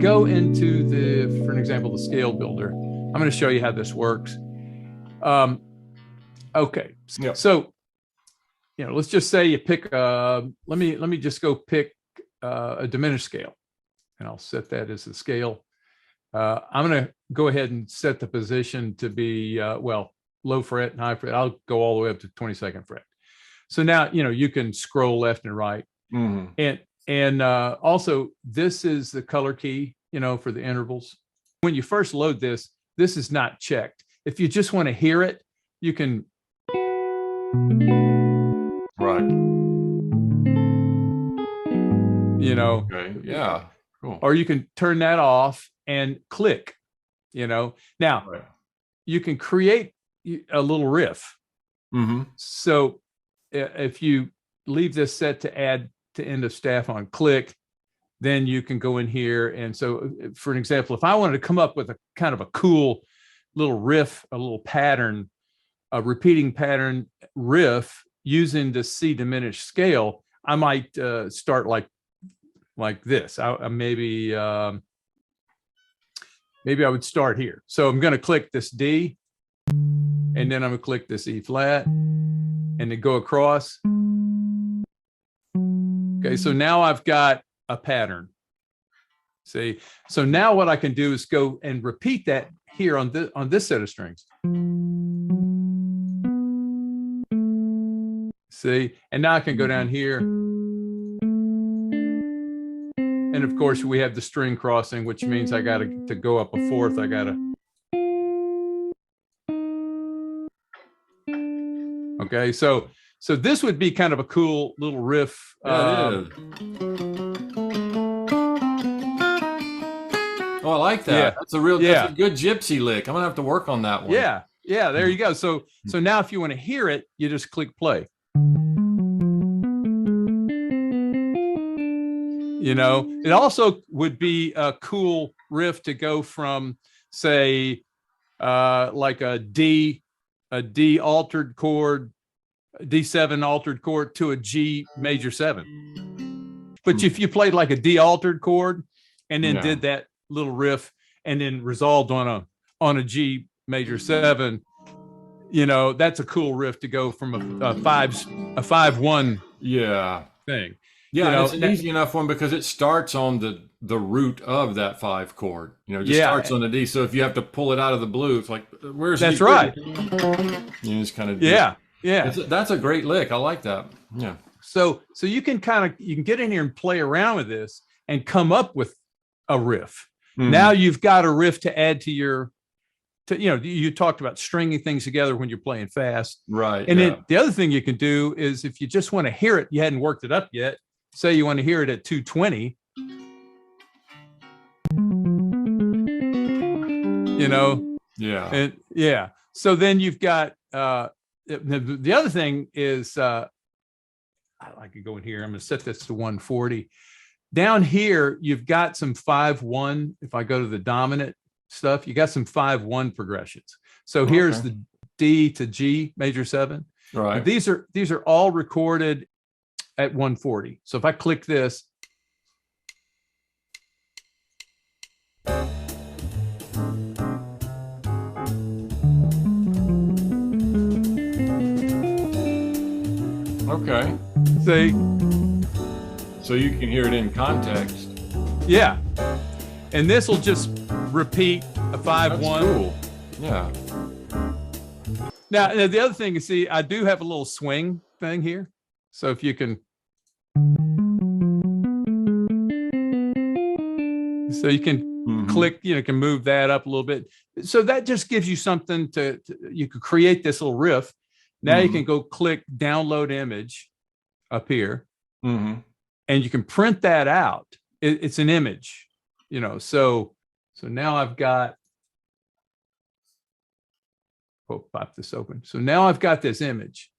go into for an example, the scale builder, I'm going to show you how this works. Okay. Yep. So, let's just say you pick, let me just go pick a diminished scale, and I'll set that as the scale. I'm going to go ahead and set the position to be, low fret and high fret. I'll go all the way up to 22nd fret. So now, you can scroll left and right. Mm-hmm. And also, this is the color key, for the intervals. When you first load this is not checked. If you just want to hear it, you can. Right. Okay. Yeah. Cool. Or you can turn that off and click, Now, right. You can create a little riff. Mm-hmm. So if you leave this set to add to end of staff on click, then you can go in here. And so for an example, if I wanted to come up with a kind of a cool little riff, a little pattern, a repeating pattern riff using the C diminished scale, I might start like this. Maybe I would start here. So I'm going to click this D, and then I'm going to click this E flat, and then go across. Okay, so now I've got a pattern. See, so now what I can do is go and repeat that here on this set of strings. See, and now I can go down here. And of course, we have the string crossing, which means I got to go up a fourth. I got to. Okay, so this would be kind of a cool little riff. Yeah, oh, I like that. Yeah. That's a good gypsy lick. I'm gonna have to work on that one. Yeah, there you go. So now if you want to hear it, you just click play. It also would be a cool riff to go from, say, like a D altered chord, D7 altered chord to a G major 7. But if you played like a D altered chord and then did that little riff and then resolved on a G major 7, that's a cool riff to go from a 5-1 thing. Yeah, it's an easy enough one because it starts on the root of that 5 chord. Starts on the D. So if you have to pull it out of the blue, it's like, where's that's right. You just kind of That's a great lick. I like that. Yeah. So you can get in here and play around with this and come up with a riff. Mm-hmm. Now you've got a riff to add to your. You talked about stringing things together when you're playing fast, right? And then the other thing you can do is if you just want to hear it, you hadn't worked it up yet. Say you want to hear it at 220, So then you've got the other thing is I could go in here. I'm going to set this to 140. Down here, you've got some 5-1. If I go to the dominant stuff, you got some 5-1 progressions. So here's the D to G major 7. Right. And these are all recorded at 140. So if I click this, okay. See? So you can hear it in context. Yeah. And this will just repeat a 5-1. That's cool. Yeah. Now the other thing is, see, I do have a little swing thing here. So if you can, click, can move that up a little bit. So that just gives you something you could create this little riff. Now you can go click download image up here, and you can print that out. It's an image, so now I've got, pop this open. So now I've got this image.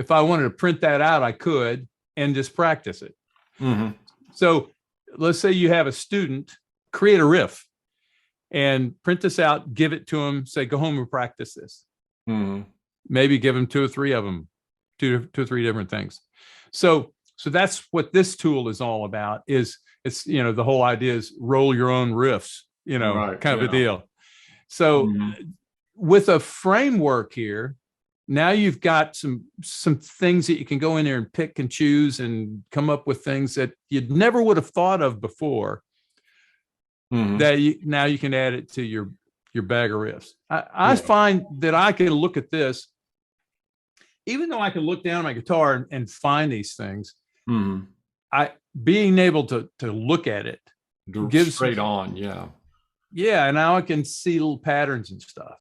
If I wanted to print that out, I could and just practice it. So let's say you have a student create a riff and print this out, give it to them, say, go home and practice this. Maybe give them 2 or 3 of them, two or three different things. So that's what this tool is all about, is it's, the whole idea is roll your own riffs, Right, kind of a yeah. deal. So with a framework here, now you've got some things that you can go in there and pick and choose and come up with things that you never would have thought of before. That now you can add it to your bag of riffs. I find that I can look at this, even though I can look down at my guitar and find these things. Being able to look at it gives straight on, and now I can see little patterns and stuff.